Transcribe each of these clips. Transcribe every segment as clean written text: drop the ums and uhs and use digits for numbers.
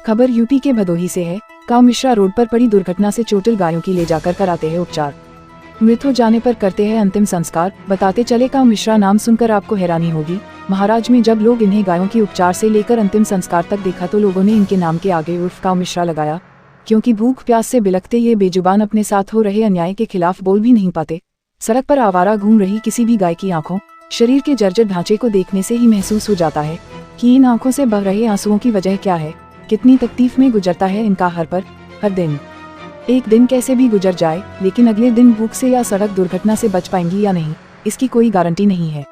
खबर यूपी के भदोही से है। गांव मिश्रा रोड पर पड़ी दुर्घटना से चोटिल गायों की ले जाकर कराते हैं उपचार। मृत हो जाने पर करते हैं अंतिम संस्कार। बताते चले गांव मिश्रा नाम सुनकर आपको हैरानी होगी। महाराज में जब लोग इन्हें गायों की उपचार से लेकर अंतिम संस्कार तक देखा तो लोगों ने इनके नाम के आगे उर्फ गांव मिश्रा लगाया, क्योंकि भूख प्यास से बिलखते ये बेजुबान अपने साथ हो रहे अन्याय के खिलाफ बोल भी नहीं पाते। सड़क पर आवारा घूम रही किसी भी गाय की आंखों, शरीर के जर्जर ढांचे को देखने से ही महसूस हो जाता है कि इन आंखों से बह रहे आंसुओं की वजह क्या है। कितनी तकलीफ में गुजरता है इनका हर दिन। एक दिन कैसे भी गुजर जाए, लेकिन अगले दिन भूख से या सड़क दुर्घटना से बच पाएंगी या नहीं, इसकी कोई गारंटी नहीं है।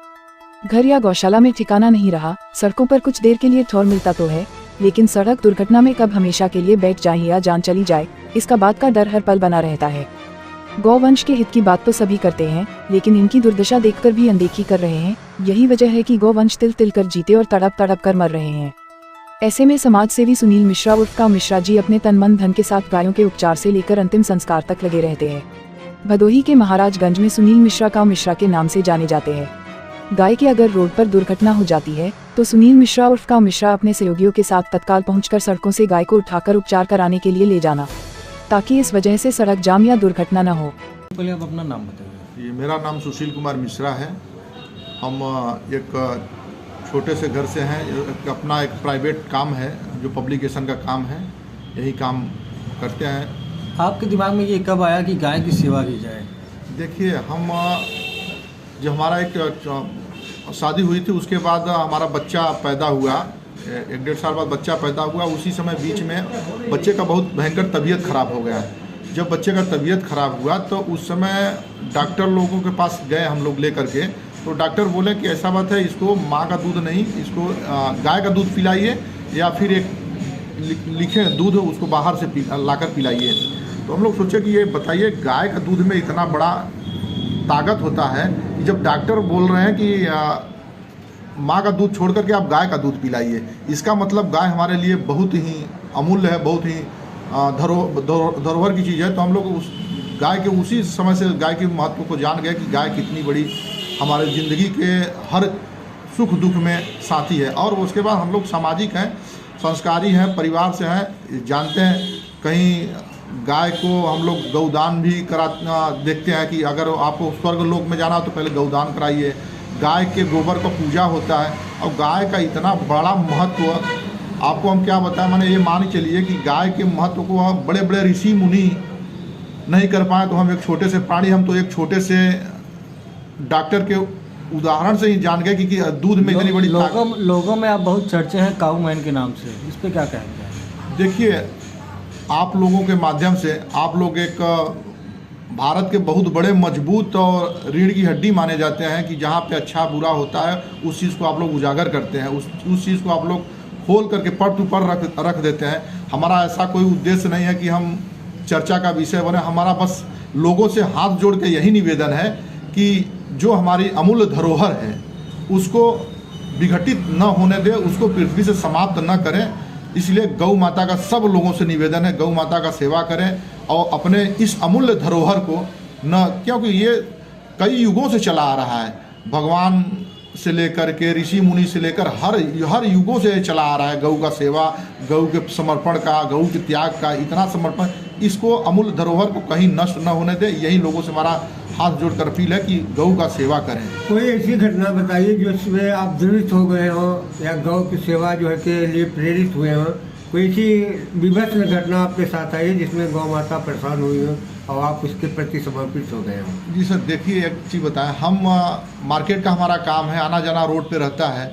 घर या गौशाला में ठिकाना नहीं रहा। सड़कों पर कुछ देर के लिए ठौर मिलता तो है, लेकिन सड़क दुर्घटना में कब हमेशा के लिए बैठ जाए या जान चली जाए, इसका बात का डर हर पल बना रहता है। गौवंश के हित की बात तो सभी करते हैं, लेकिन इनकी दुर्दशा देखकर भी अनदेखी कर रहे हैं। यही वजह है कि गौवंश तिल तिल कर जीते और तड़प तड़प कर मर रहे हैं। ऐसे में समाज सेवी सुनील मिश्रा उर्फ गांव मिश्रा जी अपने तन मन धन के साथ गायों के उपचार से लेकर अंतिम संस्कार तक लगे रहते हैं। भदोही के महाराजगंज में सुनील मिश्रा गांव मिश्रा के नाम से जाने जाते हैं। गाय की अगर रोड पर दुर्घटना हो जाती है तो सुनील मिश्रा उर्फ गांव मिश्रा अपने सहयोगियों के साथ तत्काल पहुंचकर सड़कों से गाय को उठाकर उपचार कराने के लिए ले जाना, ताकि इस वजह से सड़क जाम या दुर्घटना न हो। पहले आप अपना नाम बताइए। मेरा नाम सुशील कुमार मिश्रा है। हम एक छोटे से घर से हैं। अपना एक प्राइवेट काम है जो पब्लिकेशन का काम है, यही काम करते हैं। आपके दिमाग में ये कब आया कि गाय की सेवा की जाए? देखिए, हम जब हमारा एक शादी हुई थी उसके बाद हमारा बच्चा पैदा हुआ, 1-1.5 साल बाद बच्चा पैदा हुआ। उसी समय बीच में बच्चे का बहुत भयंकर तबीयत खराब हो गया। जब बच्चे का तबीयत खराब हुआ तो उस समय डॉक्टर लोगों के पास गए हम लोग लेकर के, तो डॉक्टर बोले कि ऐसा बात है, इसको माँ का दूध नहीं, इसको गाय का दूध पिलाइए या फिर एक लिखे दूध उसको बाहर से लाकर पिलाइए। तो हम लोग सोचे कि ये बताइए, गाय का दूध में इतना बड़ा ताकत होता है कि जब डॉक्टर बोल रहे हैं कि माँ का दूध छोड़ करके आप गाय का दूध पिलाइए, इसका मतलब गाय हमारे लिए बहुत ही अमूल्य है, बहुत ही धरोहर की चीज़ है। तो हम लोग उस गाय के उसी समय से गाय के महत्व को जान गए कि गाय कितनी बड़ी हमारे ज़िंदगी के हर सुख दुख में साथी है। और उसके बाद हम लोग सामाजिक हैं, संस्कारी हैं, परिवार से हैं, जानते हैं। कहीं गाय को हम लोग गौदान भी देखते हैं कि अगर आपको स्वर्ग लोक में जाना हो तो पहले गौदान कराइए। गाय के गोबर का पूजा होता है और गाय का इतना बड़ा महत्व आपको हम क्या बताएं। माने ये मान चलिए कि गाय के महत्व को बड़े बड़े ऋषि मुनि नहीं कर पाए तो हम एक छोटे से प्राणी, हम तो एक छोटे से डॉक्टर के उदाहरण से ही जान गए कि दूध में इतनी बड़ी लोगों में आप बहुत चर्चे हैं काउमैन के नाम से, इस पे क्या कहेंगे? देखिए, आप लोगों के माध्यम से आप लोग एक भारत के बहुत बड़े मजबूत और रीढ़ की हड्डी माने जाते हैं कि जहाँ पे अच्छा बुरा होता है उस चीज़ को आप लोग उजागर करते हैं, उस चीज़ को आप लोग खोल करके पट टू पट रख देते हैं। हमारा ऐसा कोई उद्देश्य नहीं है कि हम चर्चा का विषय बने। हमारा बस लोगों से हाथ जोड़ के यही निवेदन है कि जो हमारी अमूल्य धरोहर है उसको विघटित न होने दें, उसको पृथ्वी से समाप्त न करें। इसलिए गौ माता का सब लोगों से निवेदन है, गौ माता का सेवा करें और अपने इस अमूल्य धरोहर को न, क्योंकि ये कई युगों से चला आ रहा है, भगवान से लेकर के ऋषि मुनि से लेकर हर युगों से चला आ रहा है। गौ का सेवा, गौ के समर्पण का, गौ के त्याग का इतना समर्पण, इसको अमूल्य धरोहर को कहीं नष्ट न होने दें। यही लोगों से हमारा हाथ जोड़कर अपील है कि गौ का सेवा करें। कोई ऐसी घटना बताइए जिसमें आप द्रवित हो गए हो या गौ की सेवा जो है के लिए प्रेरित हुए हो। कोई ऐसी विभत्स घटना आपके साथ आई जिसमें गौ माता परेशान हुई हो और आप उसके प्रति समर्पित हो गए हो? जी सर, देखिए एक चीज़ बताएं, हम मार्केट का हमारा काम है, आना जाना रोड पे रहता है।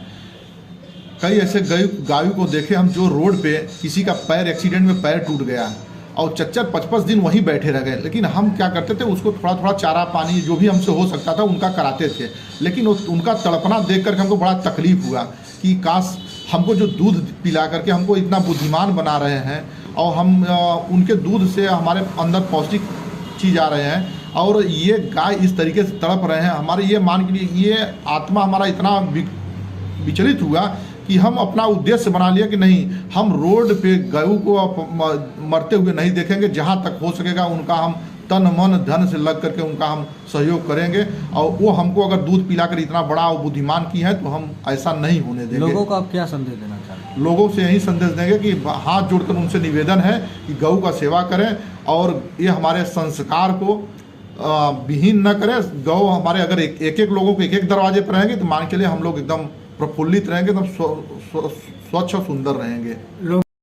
कई ऐसे गायों को देखे हम जो रोड पे किसी का पैर एक्सीडेंट में पैर टूट गया और 4-5 दिन वहीं बैठे रह गए, लेकिन हम क्या करते थे, उसको थोड़ा थोड़ा चारा पानी जो भी हमसे हो सकता था उनका कराते थे। लेकिन उनका तड़पना देख करके हमको बड़ा तकलीफ हुआ कि काश हमको जो दूध पिला करके हमको इतना बुद्धिमान बना रहे हैं और हम उनके दूध से हमारे अंदर पौष्टिक चीज़ आ रहे हैं और ये गाय इस तरीके से तड़प रहे हैं। हमारे ये मान के लिए ये आत्मा हमारा इतना विचलित हुआ कि हम अपना उद्देश्य बना लिया कि नहीं, हम रोड पे गऊ को मरते हुए नहीं देखेंगे। जहाँ तक हो सकेगा उनका हम तन मन धन से लग करके उनका हम सहयोग करेंगे। और वो हमको अगर दूध पिलाकर इतना बड़ा और बुद्धिमान की है तो हम ऐसा नहीं होने देंगे। लोगों को आप क्या संदेश देना चाहते हैं? लोगों से यही संदेश देंगे कि हाथ जोड़कर उनसे निवेदन है कि गौ का सेवा करें और ये हमारे संस्कार को विहीन न करें। गौ हमारे अगर एक एक लोगों को एक एक दरवाजे पर रहेंगे तो मान के लिए हम लोग एकदम प्रफुल्लित रहेंगे, एकदम स्वच्छ और सुंदर रहेंगे।